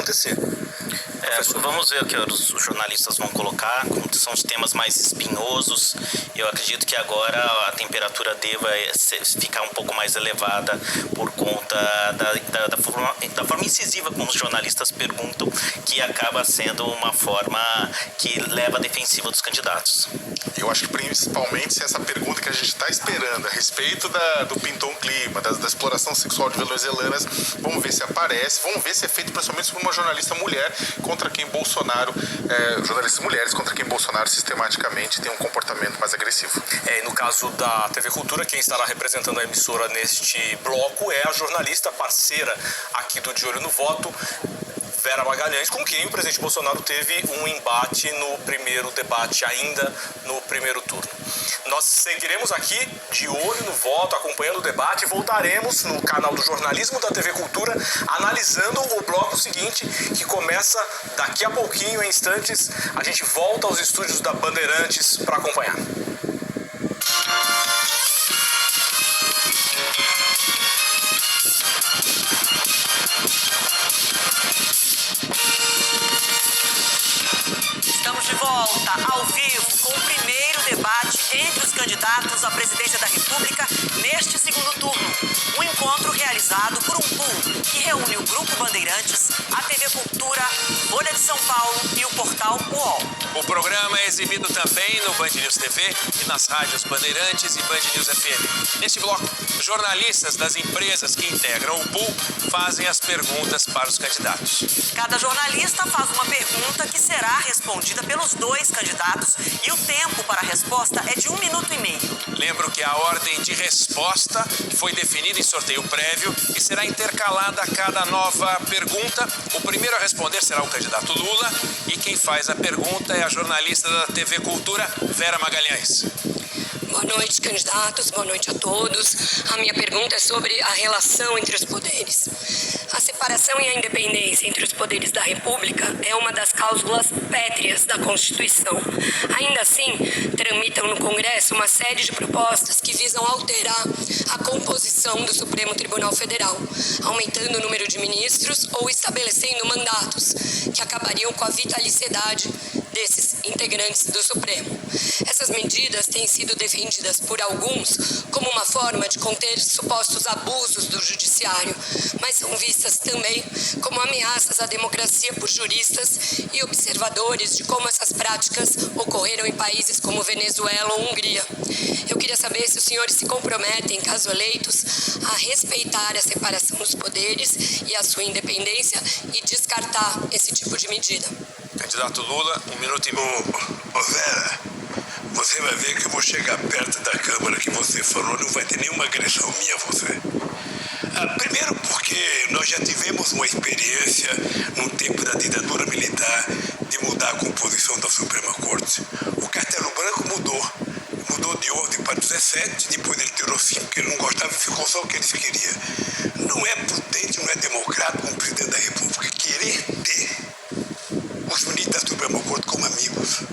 acontecer. Vamos ver o que os jornalistas vão colocar, são os temas mais espinhosos. Eu acredito que agora a temperatura deva ficar um pouco mais elevada por conta da forma incisiva como os jornalistas perguntam, que acaba sendo uma forma que leva à defensiva dos candidatos. Eu acho que principalmente se essa pergunta que a gente está esperando a respeito do Pintou um Clima, da exploração sexual de venezuelanas, vamos ver se aparece, vamos ver se é feito principalmente por uma jornalista mulher contra quem Bolsonaro, jornalistas mulheres contra quem Bolsonaro sistematicamente tem um comportamento mais agressivo. No caso da TV Cultura, quem estará representando a emissora neste bloco é a jornalista parceira aqui do De Olho no Voto, Vera Magalhães, com quem o presidente Bolsonaro teve um embate no primeiro debate, ainda no primeiro turno. Nós seguiremos aqui de olho no voto, acompanhando o debate, e voltaremos no canal do jornalismo da TV Cultura, analisando o bloco seguinte, que começa daqui a pouquinho, em instantes. A gente volta aos estúdios da Bandeirantes para acompanhar. Estamos de volta, ao vivo, com o primeiro debate entre os candidatos à presidência da República neste segundo turno. Um encontro realizado por um pool que reúne o Grupo Bandeirantes, a TV Cultura, Folha de São Paulo e o portal UOL. O programa é exibido também no Band News TV e nas rádios Bandeirantes e Band News FM. Neste bloco, jornalistas das empresas que integram o pool fazem as perguntas para os candidatos. Cada jornalista faz uma pergunta que será respondida pelos dois candidatos e o tempo para a resposta é de 1 minuto e meio. Lembro que a ordem de resposta foi definida em sorteio prévio e será intercalada a cada nova pergunta. O primeiro a responder será o candidato Lula e quem faz a pergunta é a jornalista da TV Cultura, Vera Magalhães. Boa noite, candidatos. Boa noite a todos. A minha pergunta é sobre a relação entre os poderes. A separação e a independência entre os poderes da República é uma das cláusulas pétreas da Constituição. Ainda assim, tramitam no Congresso uma série de propostas que visam alterar a composição do Supremo Tribunal Federal, aumentando o número de ministros ou estabelecendo mandatos que acabariam com a vitaliciedade desses integrantes do Supremo. Essas medidas têm sido defendidas por alguns como uma forma de conter supostos abusos do judiciário, mas são vistas também como ameaças à democracia por juristas e observadores de como essas práticas ocorreram em países como Venezuela ou Hungria. Eu queria saber se os senhores se comprometem, caso eleitos, a respeitar a separação dos poderes e a sua independência e descartar esse tipo de medida. Candidato Lula, 1 minuto e meio. Vera, você vai ver que eu vou chegar perto da Câmara que você falou, não vai ter nenhuma agressão minha a você. Primeiro porque nós já tivemos uma experiência no tempo da ditadura militar de mudar a composição da Suprema Corte. O Castelo Branco mudou de ordem para 17, depois ele tirou 5, porque ele não gostava e ficou só o que ele queria. Não é prudente, não é democrático um presidente da República querer ter os ministros da Suprema Corte como amigos.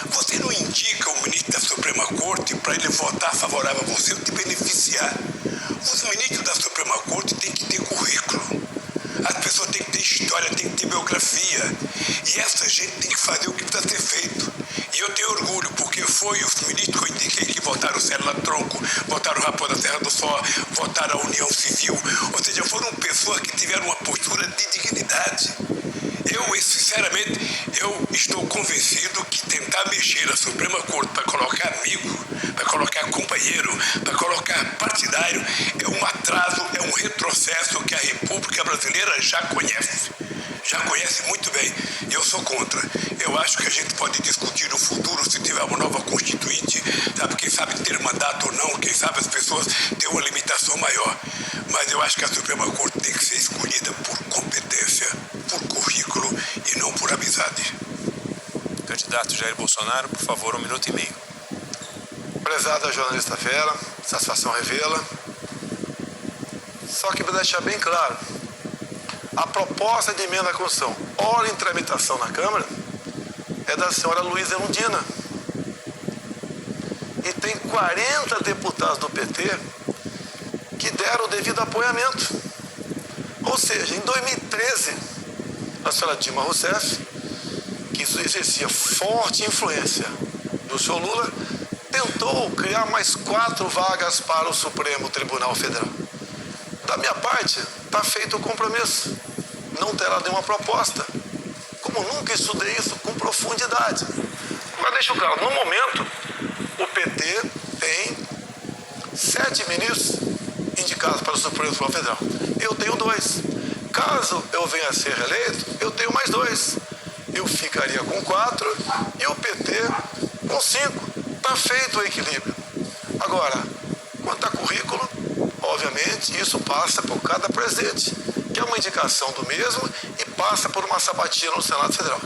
Você não indica o ministro da Suprema Corte para ele votar favorável a você ou te beneficiar. Os ministros da Suprema Corte têm que ter currículo. As pessoas têm que ter história, têm que ter biografia. E essa gente tem que fazer o que precisa ser feito. E eu tenho orgulho, porque foi os ministros que eu indiquei que votaram o Célula Tronco, votaram o Raposo da Serra do Sol, votaram a União Civil. Ou seja, foram pessoas que tiveram uma postura de dignidade. Sinceramente, eu estou convencido que tentar mexer a Suprema Corte para colocar amigo, para colocar companheiro, para colocar partidário, é um atraso, é um retrocesso que a República Brasileira já conhece muito bem. Eu sou contra. Eu acho que a gente pode discutir no futuro se tiver uma nova Constituinte, sabe? Quem sabe ter mandato ou não, quem sabe as pessoas têm uma limitação maior. Mas eu acho que a Suprema Corte tem que ser escolhida por competência, por currículo e não por amizade. Candidato Jair Bolsonaro, por favor, 1 minuto e meio. Prezada jornalista Vera, satisfação revê-la. Só que para deixar bem claro, a proposta de emenda à Constituição, ora em tramitação na Câmara, é da senhora Luísa Erundina. E tem 40 deputados do PT que deram o devido apoiamento. Ou seja, em 2013, a senhora Dilma Rousseff, que exercia forte influência do senhor Lula, tentou criar mais 4 vagas para o Supremo Tribunal Federal. Da minha parte, está feito o compromisso. Não terá nenhuma proposta. Como nunca estudei isso com profundidade. Mas deixo claro, no momento, o PT tem 7 ministros indicados para o Supremo Tribunal Federal. Eu tenho 2. Caso eu venha a ser reeleito, eu tenho mais 2. Eu ficaria com 4 e o PT com 5. Está feito o equilíbrio. Agora, quanto a currículo, obviamente, isso passa por cada presidente, que é uma indicação do mesmo e passa por uma sabatina no Senado Federal.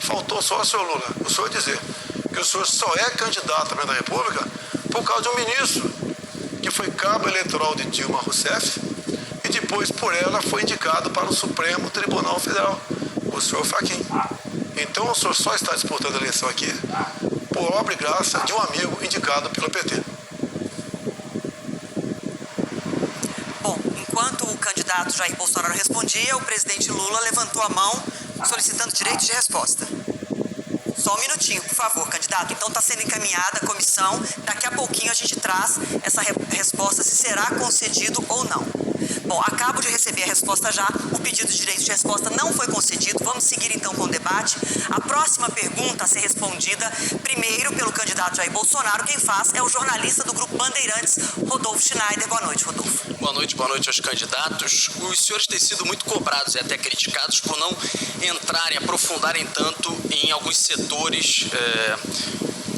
Faltou só o senhor Lula, o senhor dizer que o senhor só é candidato a presidente da República por causa de um ministro que foi cabo eleitoral de Dilma Rousseff e depois por ela foi indicado para o Supremo Tribunal Federal, o senhor Fachin. Então o senhor só está disputando a eleição aqui por obra e graça de um amigo indicado pelo PT. Bom, enquanto o candidato Jair Bolsonaro respondia, o presidente Lula levantou a mão solicitando direito de resposta. Só um minutinho, por favor, candidato. Então está sendo encaminhada a comissão. Daqui a pouquinho a gente traz essa resposta, se será concedido ou não. Bom, acabo de receber a resposta já. O pedido de direito de resposta não foi concedido. Vamos seguir então com o debate. A próxima pergunta a ser respondida primeiro pelo candidato Jair Bolsonaro. Quem faz é o jornalista do Grupo Bandeirantes, Rodolfo Schneider. Boa noite, Rodolfo. Boa noite aos candidatos. Os senhores têm sido muito cobrados e até criticados por não entrarem, aprofundarem tanto em alguns setores,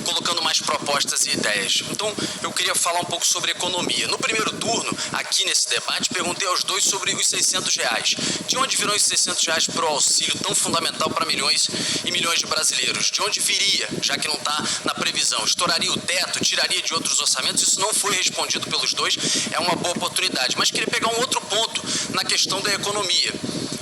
colocando mais propostas e ideias. Então, eu queria falar um pouco sobre economia. No primeiro turno, aqui nesse debate, perguntei aos dois sobre os R$600. De onde virão esses R$600 para o auxílio tão fundamental para milhões e milhões de brasileiros? De onde viria, já que não está na previsão? Estouraria o teto? Tiraria de outros orçamentos? Isso não foi respondido pelos dois. É uma boa oportunidade. Mas queria pegar um outro ponto na questão da economia.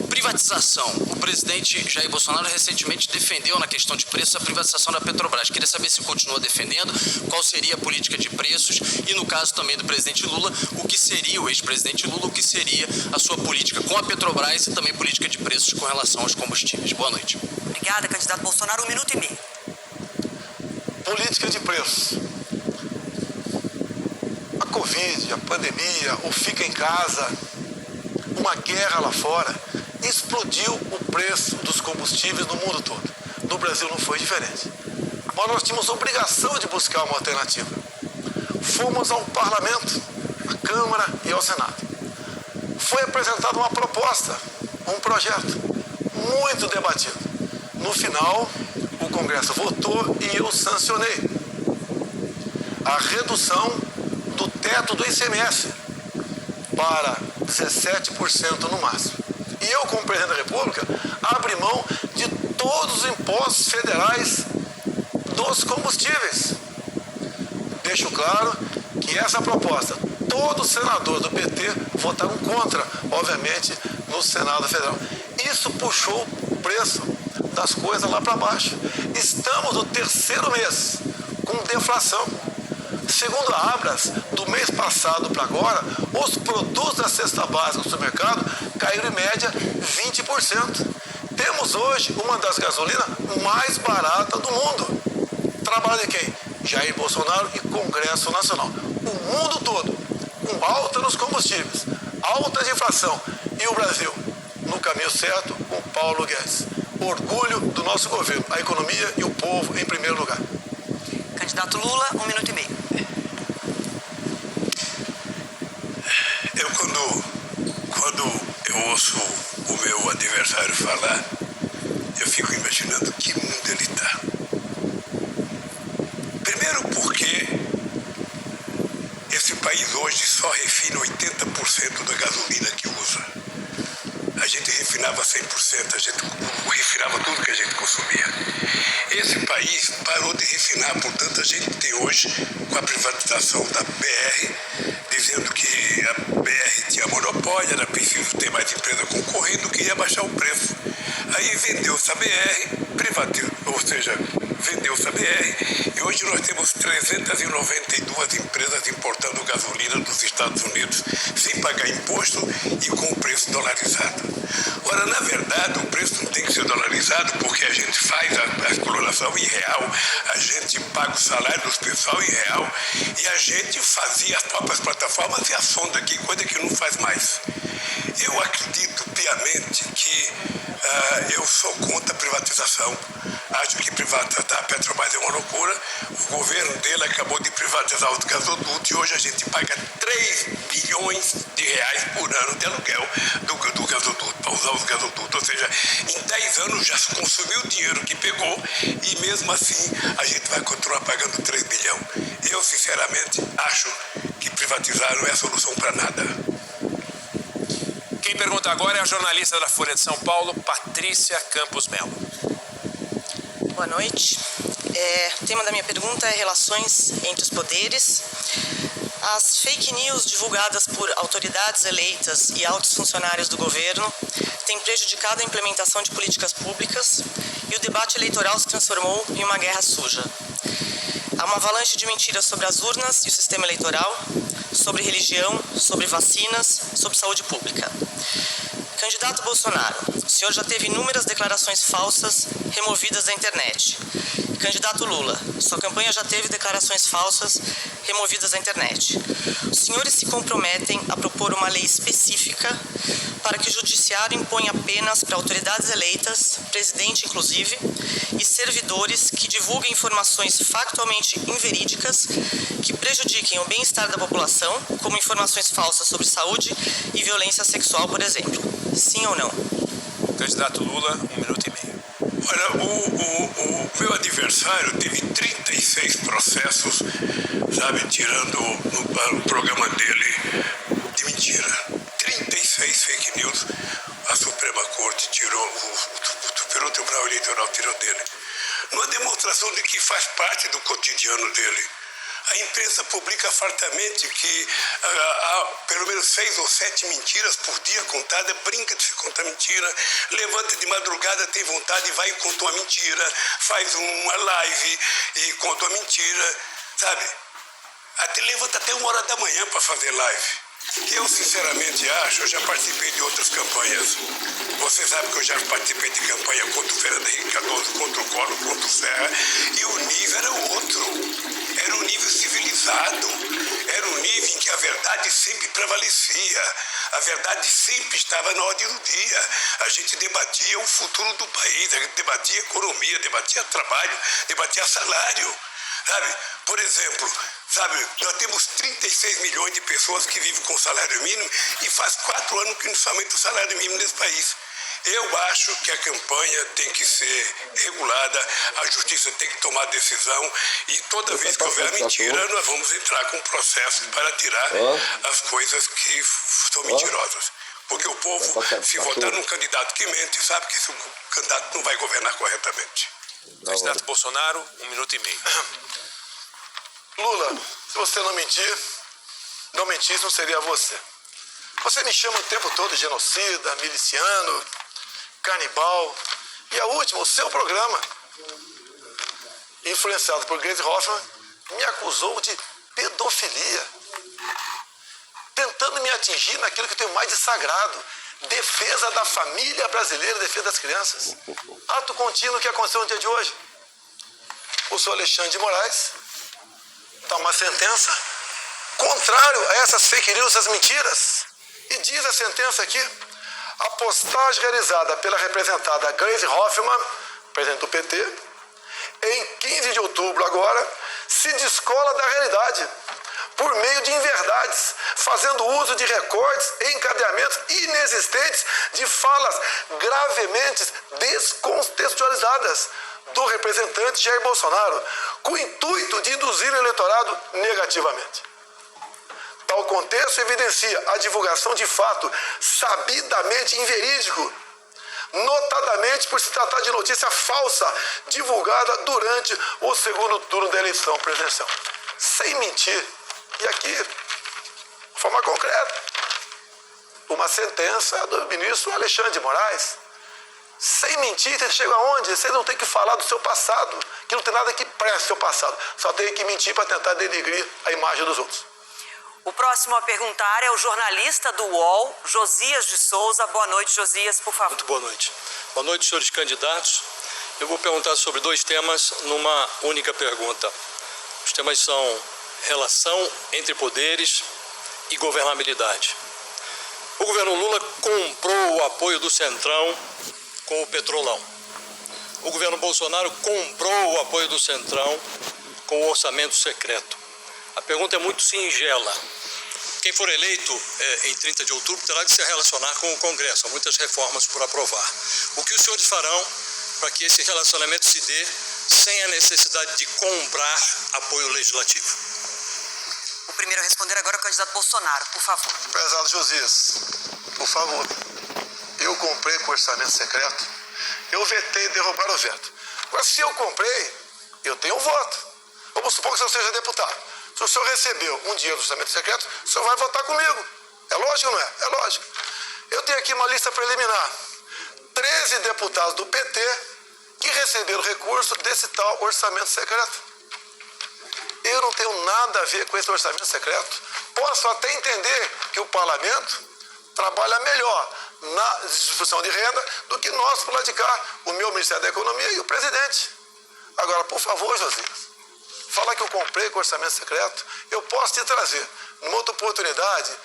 Privatização. O presidente Jair Bolsonaro recentemente defendeu na questão de preços a privatização da Petrobras. Queria saber se continua defendendo, qual seria a política de preços e, no caso também do presidente Lula, o que seria, o ex-presidente Lula, o que seria a sua política com a Petrobras e também política de preços com relação aos combustíveis. Boa noite. Obrigada, candidato Bolsonaro. 1 minuto e meio. Política de preços. A Covid, a pandemia, o fica em casa, uma guerra lá fora, explodiu o preço dos combustíveis no mundo todo. No Brasil não foi diferente. Mas nós tínhamos obrigação de buscar uma alternativa. Fomos ao Parlamento, à Câmara e ao Senado. Foi apresentada uma proposta, um projeto muito debatido. No final, o Congresso votou e eu sancionei a redução do teto do ICMS para 17% no máximo. E eu, como presidente da República, abri mão de todos os impostos federais dos combustíveis. Deixo claro que essa proposta, todos os senadores do PT votaram contra, obviamente, no Senado Federal. Isso puxou o preço das coisas lá para baixo. Estamos no 3º mês com deflação. Segundo a Abras, do mês passado para agora, os produtos da cesta básica do supermercado caíram em média 20%. Temos hoje uma das gasolinas mais baratas do mundo. Trabalho de quem? Jair Bolsonaro e Congresso Nacional. O mundo todo, com alta nos combustíveis, alta de inflação. E o Brasil, no caminho certo, com Paulo Guedes. Orgulho do nosso governo, a economia e o povo em primeiro lugar. Candidato Lula, 1 minuto e meio. Quando eu ouço o meu adversário falar, eu fico imaginando que mundo ele está. Primeiro porque esse país hoje só refina 80% da gasolina que usa. A gente refinava 100%, a gente refinava tudo que a gente consumia. Esse país parou de refinar, portanto a gente tem hoje, com a privatização da BR, dizendo que a BR tinha monopólio, era preciso ter mais empresa concorrendo, que ia baixar o preço. Aí vendeu-se a BR, privatizou, ou seja, vendeu-se a BR, e hoje nós temos 392 empresas importando gasolina dos Estados Unidos sem pagar pagar imposto e com o preço dolarizado. Ora, na verdade, o preço não tem que ser dolarizado porque a gente faz a coloração em real, a gente paga o salário dos pessoal em real e a gente fazia as próprias plataformas e a sonda aqui, coisa que não faz mais. Eu acredito piamente que eu sou contra a privatização. Acho que privatizar a Petrobras é uma loucura. O governo dele acabou de privatizar os gasodutos e hoje a gente paga 3 bilhões de reais por ano de aluguel do gasoduto, para usar os gasodutos. Ou seja, em 10 anos já se consumiu o dinheiro que pegou e mesmo assim a gente vai continuar pagando 3 bilhões. Eu, sinceramente, acho que privatizar não é a solução para nada. Quem pergunta agora é a jornalista da Folha de São Paulo, Patrícia Campos Melo. Boa noite. O tema da minha pergunta é relações entre os poderes. As fake news divulgadas por autoridades eleitas e altos funcionários do governo têm prejudicado a implementação de políticas públicas e o debate eleitoral se transformou em uma guerra suja. Há uma avalanche de mentiras sobre as urnas e o sistema eleitoral, sobre religião, sobre vacinas, sobre saúde pública. Candidato Bolsonaro, o senhor já teve inúmeras declarações falsas removidas da internet. Candidato Lula, sua campanha já teve declarações falsas removidas da internet. Os senhores se comprometem a propor uma lei específica para que o judiciário imponha penas para autoridades eleitas, presidente inclusive, e servidores que divulguem informações factualmente inverídicas que prejudiquem o bem-estar da população, como informações falsas sobre saúde e violência sexual, por exemplo. Sim ou não? Candidato Lula, 1 minuto e meio. Olha, o meu adversário teve 36 processos, sabe, tirando no programa dele de mentira. 36 fake news, a Suprema Corte tirou, o Superior Tribunal Eleitoral tirou dele. Numa demonstração de que faz parte do cotidiano dele. A imprensa publica fartamente que há pelo menos 6 ou 7 mentiras por dia contadas, brinca de se contar mentira, levanta de madrugada, tem vontade e vai e conta uma mentira, faz uma live e conta uma mentira, sabe? Levanta até 1h da manhã para fazer live. Eu, sinceramente, acho, eu já participei de outras campanhas. Você sabe que eu já participei de campanha contra o Fernando Henrique Cardoso, contra o Collor, contra o Serra, e o nível era outro. Era um nível civilizado. Era um nível em que a verdade sempre prevalecia. A verdade sempre estava na ordem do dia. A gente debatia o futuro do país, a gente debatia economia, debatia trabalho, debatia salário. Sabe? Por exemplo, sabe, nós temos 36 milhões de pessoas que vivem com salário mínimo e faz 4 anos que não se aumenta o salário mínimo nesse país. Eu acho que a campanha tem que ser regulada, a justiça tem que tomar decisão e toda vez que houver mentira, nós vamos entrar com processo para tirar as coisas que são mentirosas. Porque o povo, se votar num candidato que mente, sabe que esse candidato não vai governar corretamente. Candidato Bolsonaro, 1 minuto e meio. Lula, se você não mentisse, não seria você. Você me chama o tempo todo de genocida, miliciano, canibal. E a última, o seu programa, influenciado por Gleisi Hoffmann, me acusou de pedofilia, tentando me atingir naquilo que eu tenho mais de sagrado, defesa da família brasileira, defesa das crianças. Ato contínuo que aconteceu no dia de hoje. O senhor Alexandre de Moraes dá uma sentença contrário a essas fake news, essas mentiras. E diz a sentença aqui: a postagem realizada pela representada Gleisi Hoffmann, presidente do PT, em 15 de outubro agora, se descola da realidade, por meio de inverdades, fazendo uso de recortes e encadeamentos inexistentes de falas gravemente descontextualizadas do representante Jair Bolsonaro, com o intuito de induzir o eleitorado negativamente. Tal contexto evidencia a divulgação de fato sabidamente inverídico, notadamente por se tratar de notícia falsa divulgada durante o segundo turno da eleição presidencial. Sem mentir. E aqui, de forma concreta, uma sentença do ministro Alexandre de Moraes. Sem mentir, você chega aonde? Você não tem que falar do seu passado, que não tem nada que preste ao seu passado. Só tem que mentir para tentar denegrir a imagem dos outros. O próximo a perguntar é o jornalista do UOL, Josias de Souza. Boa noite, Josias, por favor. Muito boa noite. Boa noite, senhores candidatos. Eu vou perguntar sobre dois temas numa única pergunta. Os temas são relação entre poderes e governabilidade. O governo Lula comprou o apoio do Centrão com o Petrolão. O governo Bolsonaro comprou o apoio do Centrão com o orçamento secreto. A pergunta é muito singela. Quem for eleito em 30 de outubro terá que se relacionar com o Congresso. Há muitas reformas por aprovar. O que os senhores farão para que esse relacionamento se dê sem a necessidade de comprar apoio legislativo? O primeiro a responder agora é o candidato Bolsonaro, por favor. Prezado Josias, por favor, eu comprei com orçamento secreto, eu vetei derrubar o veto. Agora, se eu comprei, eu tenho um voto. Vamos supor que o senhor seja deputado. Se o senhor recebeu um dinheiro do orçamento secreto, o senhor vai votar comigo. É lógico ou não é? É lógico. Eu tenho aqui uma lista preliminar. 13 deputados do PT que receberam recurso desse tal orçamento secreto. Eu não tenho nada a ver com esse orçamento secreto. Posso até entender que o parlamento trabalha melhor na distribuição de renda do que nós por lá de cá, o meu Ministério da Economia e o presidente. Agora, por favor, Josias, fala que eu comprei com orçamento secreto, eu posso te trazer, numa outra oportunidade,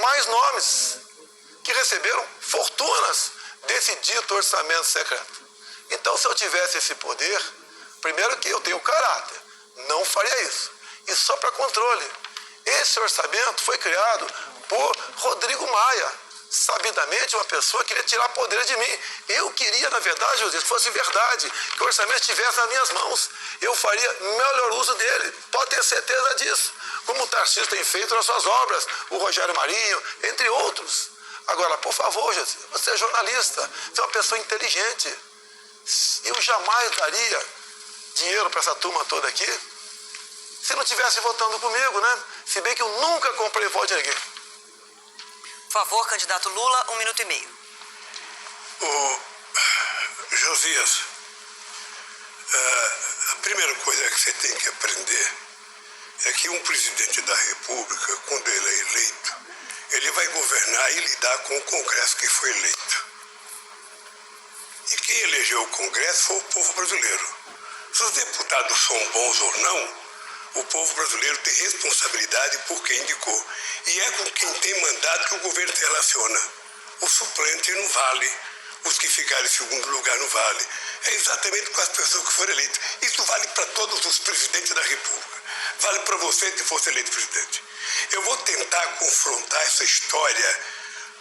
mais nomes que receberam fortunas desse dito orçamento secreto. Então, se eu tivesse esse poder, primeiro que eu tenho caráter, não faria isso. E só para controle, esse orçamento foi criado por Rodrigo Maia, sabidamente uma pessoa que queria tirar poder de mim. Eu queria, na verdade, José, que fosse verdade, que o orçamento estivesse nas minhas mãos. Eu faria melhor uso dele, pode ter certeza disso. Como o Tarcísio tem feito nas suas obras, o Rogério Marinho, entre outros. Agora, por favor, José, você é jornalista, você é uma pessoa inteligente. Eu jamais daria dinheiro para essa turma toda aqui se não estivesse votando comigo, né? Se bem que eu nunca comprei voto de ninguém. Por favor, candidato Lula, 1 minuto e meio. Josias, a primeira coisa que você tem que aprender é que um presidente da República, quando ele é eleito, ele vai governar e lidar com o Congresso que foi eleito. E quem elegeu o Congresso foi o povo brasileiro. Se os deputados são bons ou não, o povo brasileiro tem responsabilidade por quem indicou. E é com quem tem mandato que o governo se relaciona. O suplente não vale, os que ficaram em segundo lugar não vale. É exatamente com as pessoas que foram eleitas. Isso vale para todos os presidentes da República. Vale para você se fosse eleito presidente. Eu vou tentar confrontar essa história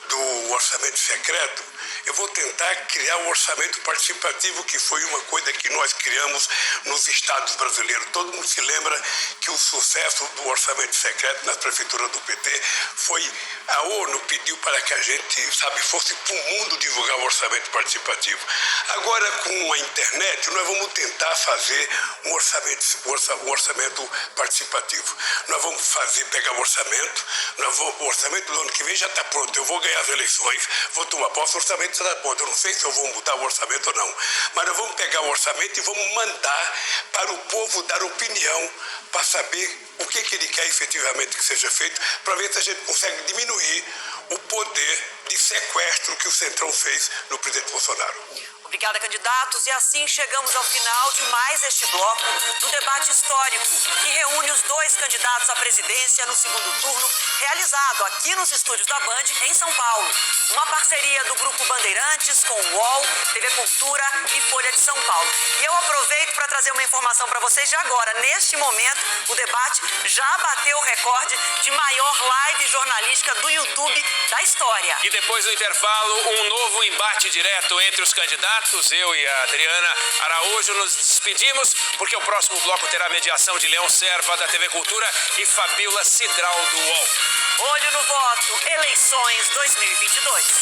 do orçamento secreto. Eu vou tentar criar um orçamento participativo, que foi uma coisa que nós criamos nos estados brasileiros. Todo mundo se lembra que o sucesso do orçamento secreto na prefeitura do PT foi a ONU pediu para que a gente, fosse para o mundo divulgar o orçamento participativo. Agora, com a internet, nós vamos tentar fazer um orçamento participativo. Nós vamos pegar o orçamento, o orçamento do ano que vem já está pronto. Eu vou ganhar as eleições, vou tomar posse, o orçamento está pronto. Eu não sei se eu vou mudar o orçamento ou não, mas nós vamos pegar o orçamento e vamos mandar para o povo dar opinião, para saber o que ele quer efetivamente que seja feito, para ver se a gente consegue diminuir o poder de sequestro que o Centrão fez no presidente Bolsonaro. Obrigada, candidatos. E assim chegamos ao final de mais este bloco do debate histórico, que reúne os dois candidatos à presidência no segundo turno, realizado aqui nos estúdios da Band, em São Paulo. Uma parceria do Grupo Bandeirantes com o UOL, TV Cultura e Folha de São Paulo. E eu aproveito para trazer uma informação para vocês de agora. Neste momento, o debate já bateu o recorde de maior live jornalística do YouTube da história. E depois do intervalo, um novo embate direto entre os candidatos. Eu e a Adriana Araújo nos despedimos, porque o próximo bloco terá a mediação de Leão Serva, da TV Cultura, e Fabíola Cidral, do UOL. Olho no voto, eleições 2022.